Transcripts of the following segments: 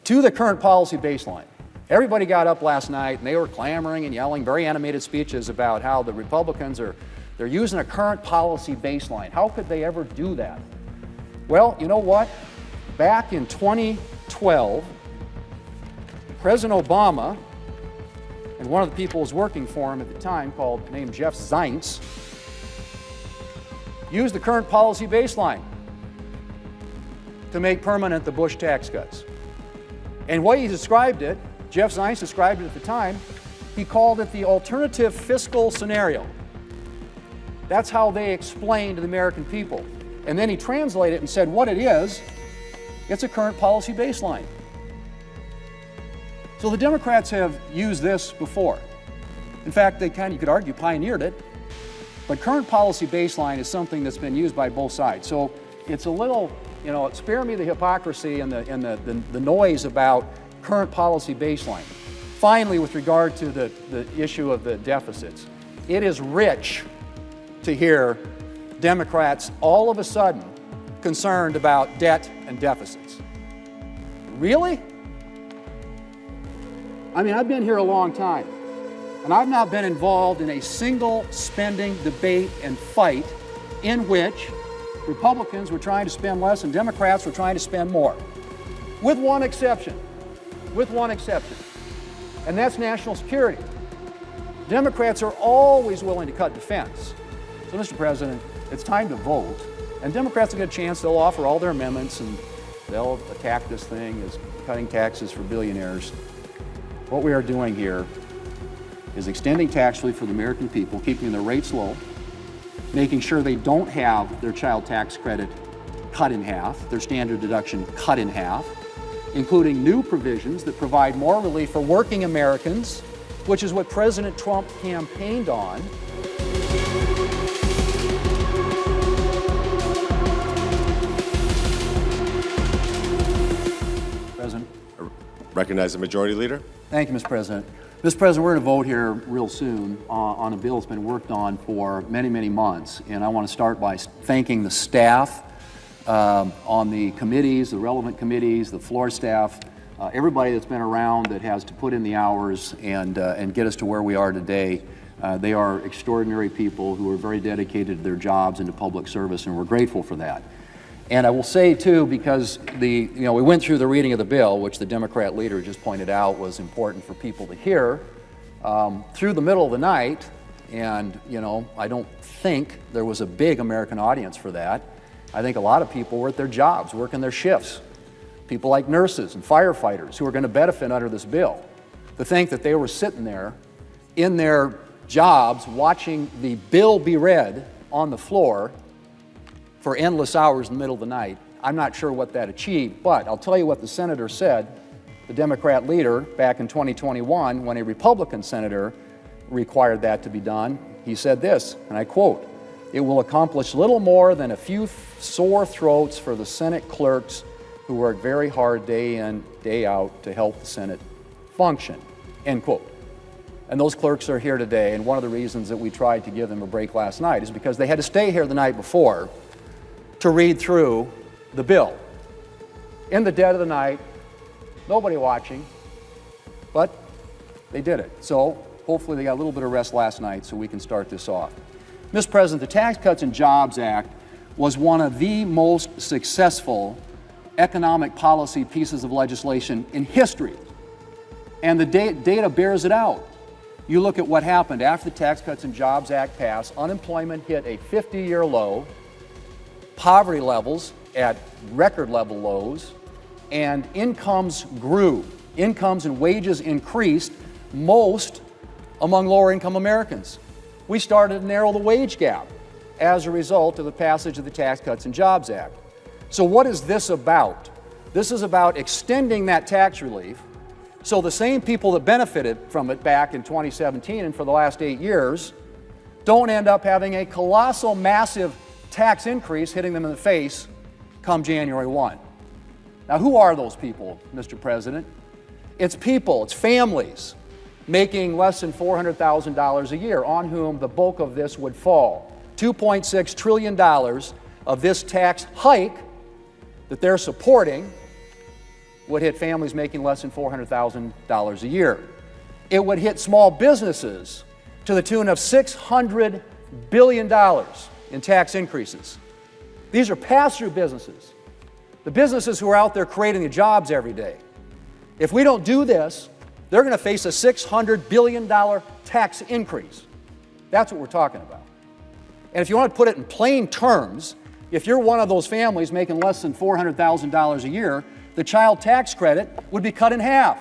to the current policy baseline. Everybody got up last night and they were clamoring and yelling very animated speeches about how the Republicans they're using a current policy baseline. How could they ever do that? Well, you know what? Back in 2012, President Obama and one of the people who was working for him at the time, named Jeff Zients, used the current policy baseline to make permanent the Bush tax cuts. And what he described it, Jeff Zients described it at the time, he called it the alternative fiscal scenario. That's how they explained to the American people. And then he translated it and said what it is, it's a current policy baseline. So the Democrats have used this before. In fact, they you could argue, pioneered it. But current policy baseline is something that's been used by both sides. So it's a little, spare me the hypocrisy and the noise about current policy baseline. Finally, with regard to the issue of the deficits, it is rich to hear Democrats all of a sudden concerned about debt and deficits. Really? I mean, I've been here a long time, and I've not been involved in a single spending debate and fight in which Republicans were trying to spend less and Democrats were trying to spend more. With one exception. And that's national security. Democrats are always willing to cut defense. So, Mr. President, it's time to vote. And Democrats will get a chance, they'll offer all their amendments and they'll attack this thing as cutting taxes for billionaires. What we are doing here is extending tax relief for the American people, keeping their rates low, making sure they don't have their child tax credit cut in half, their standard deduction cut in half, including new provisions that provide more relief for working Americans, which is what President Trump campaigned on. President. Recognize the Majority Leader. Thank you, Mr. President. Mr. President, we're going to vote here real soon on a bill that's been worked on for many, many months. And I want to start by thanking the staff on the committees, the relevant committees, the floor staff, everybody that's been around that has to put in the hours and get us to where we are today. They are extraordinary people who are very dedicated to their jobs and to public service, and we're grateful for that. And I will say, too, because we went through the reading of the bill, which the Democrat leader just pointed out was important for people to hear, through the middle of the night, and, I don't think there was a big American audience for that. I think a lot of people were at their jobs, working their shifts. People like nurses and firefighters who are going to benefit under this bill. To think that they were sitting there in their jobs watching the bill be read on the floor for endless hours in the middle of the night, I'm not sure what that achieved, but I'll tell you what the senator said, the Democrat leader, back in 2021, when a Republican senator required that to be done. He said this, and I quote, "It will accomplish little more than a few sore throats for the Senate clerks who work very hard day in, day out to help the Senate function," end quote. And those clerks are here today, and one of the reasons that we tried to give them a break last night is because they had to stay here the night before to read through the bill. In the dead of the night, nobody watching, but they did it. So hopefully they got a little bit of rest last night so we can start this off. Mr. President, the Tax Cuts and Jobs Act was one of the most successful economic policy pieces of legislation in history. And the data bears it out. You look at what happened after the Tax Cuts and Jobs Act passed, unemployment hit a 50-year low, poverty levels at record level lows, and incomes grew. Incomes and wages increased, most among lower income Americans. We started to narrow the wage gap as a result of the passage of the Tax Cuts and Jobs Act. So what is this about? This is about extending that tax relief so the same people that benefited from it back in 2017 and for the last 8 years don't end up having a colossal, massive tax increase hitting them in the face come January 1. Now, who are those people, Mr. President? It's people, it's families making less than $400,000 a year on whom the bulk of this would fall. $2.6 trillion of this tax hike that they're supporting would hit families making less than $400,000 a year. It would hit small businesses to the tune of $600 billion in tax increases. These are pass-through businesses, the businesses who are out there creating the jobs every day. If we don't do this, they're going to face a $600 billion tax increase. That's what we're talking about. And if you want to put it in plain terms, if you're one of those families making less than $400,000 a year, the child tax credit would be cut in half.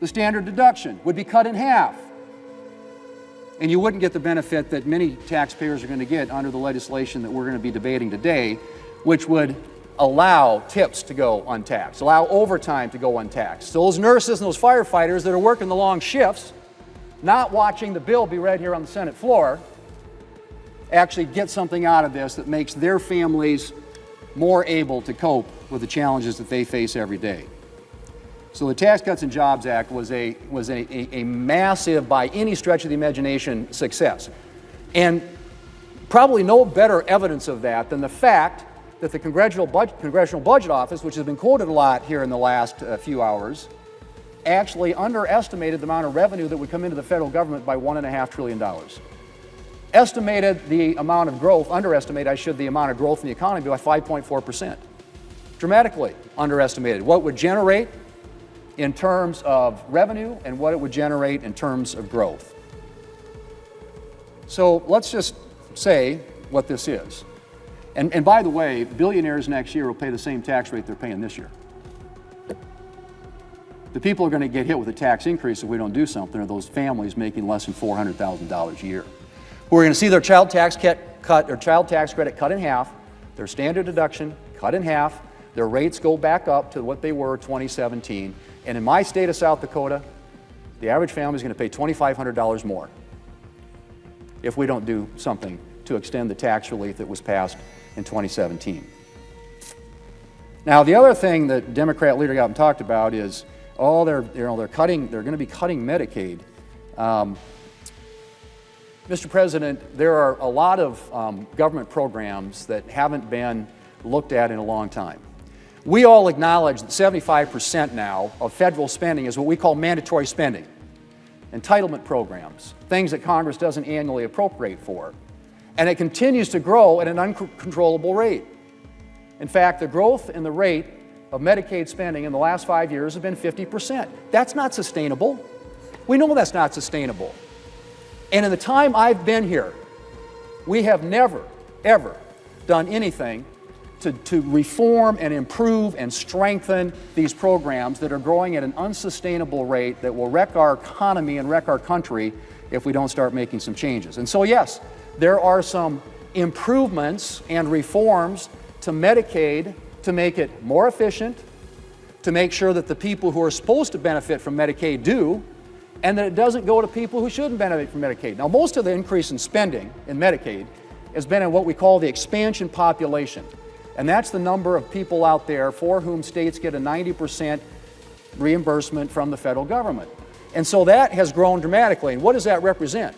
The standard deduction would be cut in half. And you wouldn't get the benefit that many taxpayers are going to get under the legislation that we're going to be debating today, which would allow tips to go untaxed, allow overtime to go untaxed. So those nurses and those firefighters that are working the long shifts, not watching the bill be read here on the Senate floor, actually get something out of this that makes their families more able to cope with the challenges that they face every day. So the Tax Cuts and Jobs Act was a massive, by any stretch of the imagination, success. And probably no better evidence of that than the fact that the Congressional Budget Office, which has been quoted a lot here in the last few hours, actually underestimated the amount of revenue that would come into the federal government by $1.5 trillion. Estimated the amount of growth, underestimated, the amount of growth in the economy by 5.4%. Dramatically underestimated what it would generate in terms of revenue and what it would generate in terms of growth. So let's just say what this is. And by the way, billionaires next year will pay the same tax rate they're paying this year. The people who are going to get hit with a tax increase if we don't do something are those families making less than $400,000 a year, who are going to see their child tax credit cut in half, their standard deduction cut in half, their rates go back up to what they were in 2017. And in my state of South Dakota, the average family is going to pay $2,500 more if we don't do something to extend the tax relief that was passed in 2017. Now, the other thing that Democrat leader got up and talked about is, they're going to be cutting Medicaid. Mr. President, there are a lot of government programs that haven't been looked at in a long time. We all acknowledge that 75% now of federal spending is what we call mandatory spending, entitlement programs, things that Congress doesn't annually appropriate for. And it continues to grow at an uncontrollable rate. In fact, the growth in the rate of Medicaid spending in the last 5 years has been 50%. That's not sustainable. We know that's not sustainable. And in the time I've been here, we have never, ever done anything to reform and improve and strengthen these programs that are growing at an unsustainable rate that will wreck our economy and wreck our country if we don't start making some changes. And so yes, there are some improvements and reforms to Medicaid to make it more efficient, to make sure that the people who are supposed to benefit from Medicaid do, and that it doesn't go to people who shouldn't benefit from Medicaid. Now, most of the increase in spending in Medicaid has been in what we call the expansion population. And that's the number of people out there for whom states get a 90% reimbursement from the federal government. And so that has grown dramatically. And what does that represent?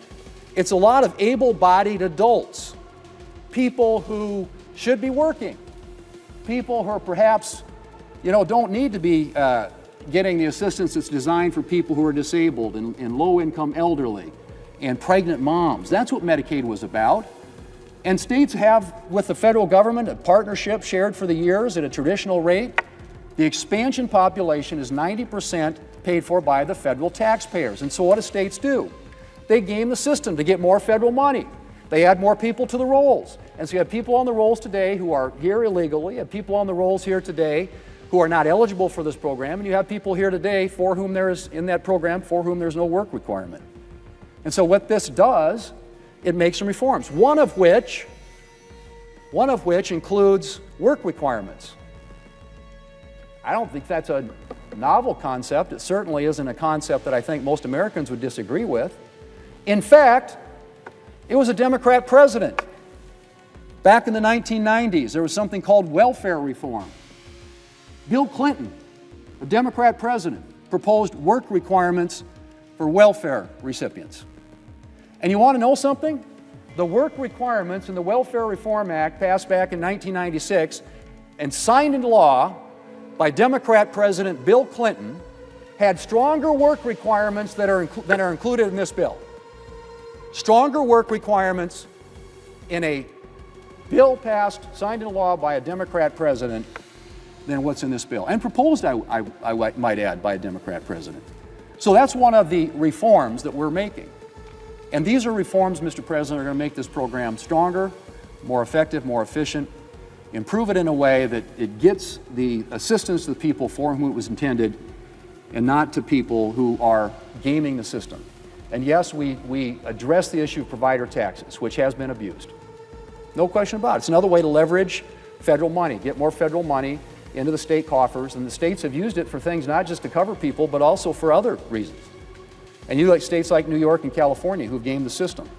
It's a lot of able-bodied adults, people who should be working, people who are perhaps, don't need to be getting the assistance that's designed for people who are disabled and low-income elderly and pregnant moms. That's what Medicaid was about. And states have, with the federal government, a partnership shared for the years at a traditional rate. The expansion population is 90% paid for by the federal taxpayers. And so what do states do? They game the system to get more federal money. They add more people to the rolls. And so you have people on the rolls today who are here illegally, you have people on the rolls here today who are not eligible for this program, and you have people here today for whom there is, in that program, for whom there's no work requirement. And so what this does, it makes some reforms, one of which includes work requirements. I don't think that's a novel concept. It certainly isn't a concept that I think most Americans would disagree with. In fact, it was a Democrat president. Back in the 1990s, there was something called welfare reform. Bill Clinton, a Democrat president, proposed work requirements for welfare recipients. And you want to know something? The work requirements in the Welfare Reform Act, passed back in 1996 and signed into law, by Democrat President Bill Clinton had stronger work requirements than are included in this bill. Stronger work requirements in a bill passed, signed into law by a Democrat president than what's in this bill. And proposed, I might add, by a Democrat president. So that's one of the reforms that we're making. And these are reforms, Mr. President, are going to make this program stronger, more effective, more efficient, improve it in a way that it gets the assistance to the people for whom it was intended and not to people who are gaming the system. And yes, we address the issue of provider taxes, which has been abused. No question about it. It's another way to leverage federal money, get more federal money into the state coffers, and the states have used it for things not just to cover people, but also for other reasons. And you like states like New York and California who've gamed the system.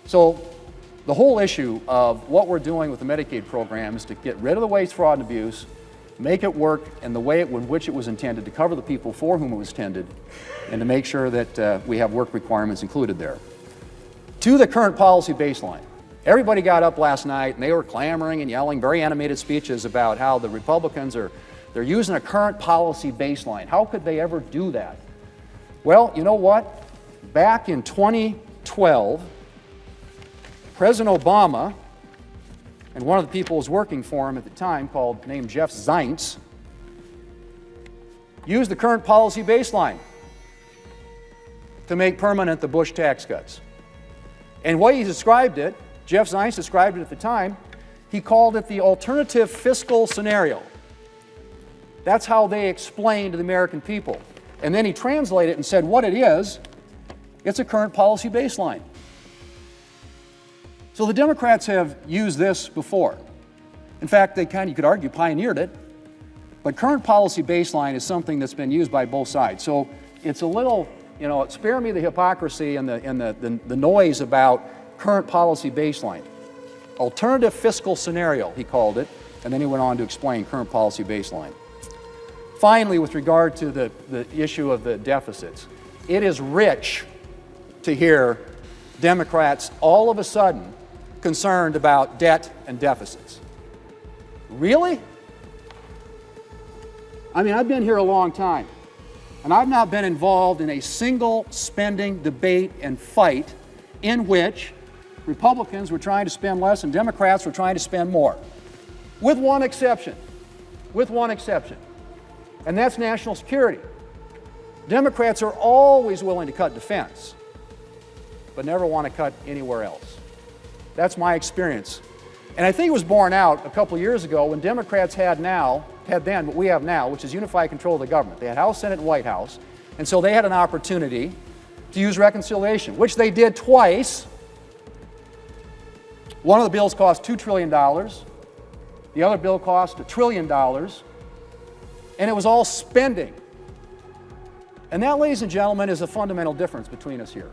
So the whole issue of what we're doing with the Medicaid program is to get rid of the waste, fraud, and abuse, make it work in the way in which it was intended, to cover the people for whom it was intended, and to make sure that we have work requirements included there. To the current policy baseline. Everybody got up last night and they were clamoring and yelling very animated speeches about how the Republicans they're using a current policy baseline. How could they ever do that? Well, you know what? Back in 2012, President Obama, and one of the people who was working for him at the time, named Jeff Zients, used the current policy baseline to make permanent the Bush tax cuts. And what he described it, Jeff Zients described it at the time, he called it the alternative fiscal scenario. That's how they explained to the American people. And then he translated it and said what it is, it's a current policy baseline. So the Democrats have used this before. In fact, they you could argue, pioneered it. But current policy baseline is something that's been used by both sides. So it's a little, spare me the hypocrisy and the noise about current policy baseline. Alternative fiscal scenario, he called it, and then he went on to explain current policy baseline. Finally, with regard to the issue of the deficits, it is rich to hear Democrats all of a sudden concerned about debt and deficits. Really? I mean, I've been here a long time, and I've not been involved in a single spending debate and fight in which Republicans were trying to spend less and Democrats were trying to spend more. With one exception. And that's national security. Democrats are always willing to cut defense, but never want to cut anywhere else. That's my experience. And I think it was borne out a couple of years ago when Democrats had then what we have now, which is unified control of the government. They had House, Senate, and White House, and so they had an opportunity to use reconciliation, which they did twice. One of the bills cost $2 trillion. The other bill cost $1 trillion. And it was all spending. And that, ladies and gentlemen, is a fundamental difference between us here.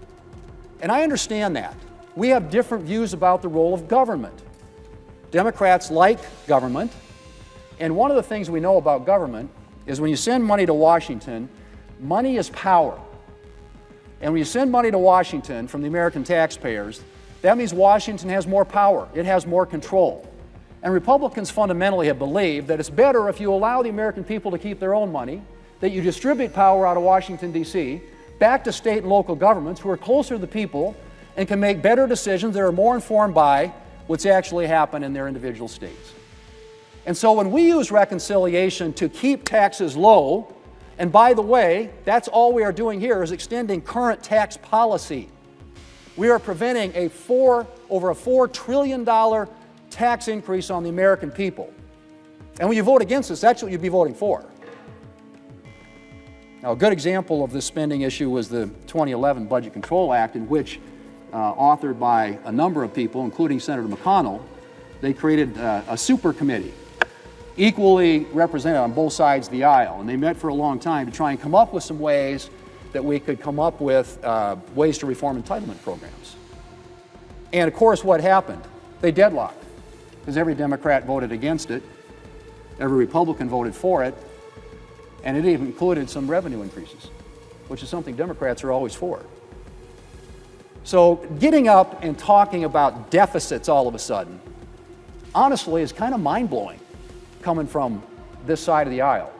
And I understand that. We have different views about the role of government. Democrats like government. And one of the things we know about government is when you send money to Washington, money is power. And when you send money to Washington from the American taxpayers, that means Washington has more power. It has more control. And Republicans fundamentally have believed that it's better if you allow the American people to keep their own money, that you distribute power out of Washington, D.C., back to state and local governments who are closer to the people and can make better decisions that are more informed by what's actually happened in their individual states. And so when we use reconciliation to keep taxes low, and by the way, that's all we are doing here is extending current tax policy. We are preventing over a $4 trillion tax increase on the American people. And when you vote against this, that's what you'd be voting for. Now, a good example of this spending issue was the 2011 Budget Control Act, in which, authored by a number of people, including Senator McConnell, they created a super committee, equally represented on both sides of the aisle. And they met for a long time to try and come up with some ways that we could come up with ways to reform entitlement programs. And of course, what happened? They deadlocked, because every Democrat voted against it, every Republican voted for it, and it even included some revenue increases, which is something Democrats are always for. So getting up and talking about deficits all of a sudden, honestly, is kind of mind-blowing, coming from this side of the aisle.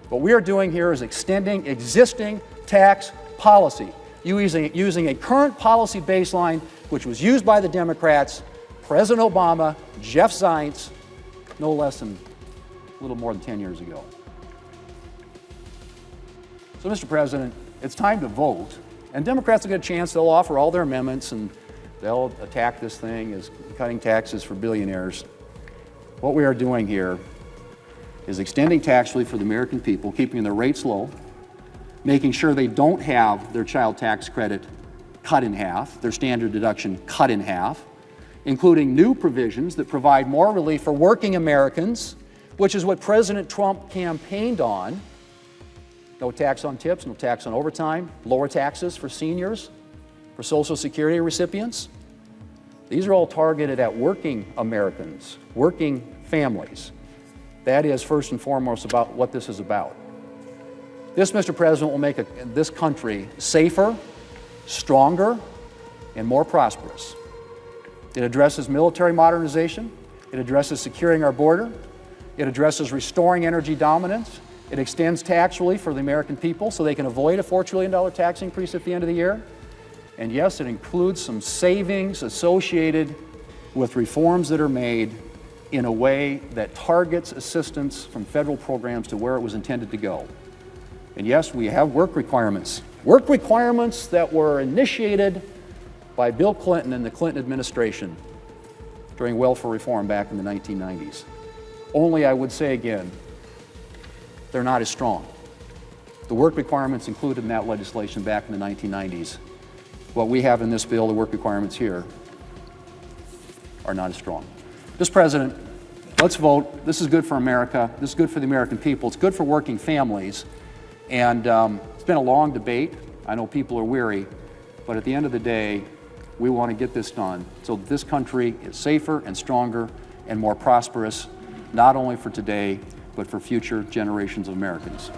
What we are doing here is extending existing tax policy, using a current policy baseline which was used by the Democrats, President Obama, Jeff Zients, no less than a little more than 10 years ago. So, Mr. President, it's time to vote, and Democrats will get a chance. They'll offer all their amendments, and they'll attack this thing as cutting taxes for billionaires. What we are doing here is extending tax relief for the American people, keeping their rates low, making sure they don't have their child tax credit cut in half, their standard deduction cut in half, including new provisions that provide more relief for working Americans, which is what President Trump campaigned on. No tax on tips, no tax on overtime, lower taxes for seniors, for Social Security recipients. These are all targeted at working Americans, working families. That is first and foremost about what this is about. This, Mr. President, will make this country safer, stronger, and more prosperous. It addresses military modernization. It addresses securing our border. It addresses restoring energy dominance. It extends tax relief for the American people so they can avoid a $4 trillion tax increase at the end of the year. And yes, it includes some savings associated with reforms that are made in a way that targets assistance from federal programs to where it was intended to go. And yes, we have work requirements that were initiated by Bill Clinton and the Clinton administration during welfare reform back in the 1990s. Only, I would say again, they're not as strong. The work requirements included in that legislation back in the 1990s, what we have in this bill, the work requirements here, are not as strong. Mr. President, let's vote. This is good for America. This is good for the American people. It's good for working families. And it's been a long debate. I know people are weary, but at the end of the day, we want to get this done so that this country is safer and stronger and more prosperous, not only for today, but for future generations of Americans.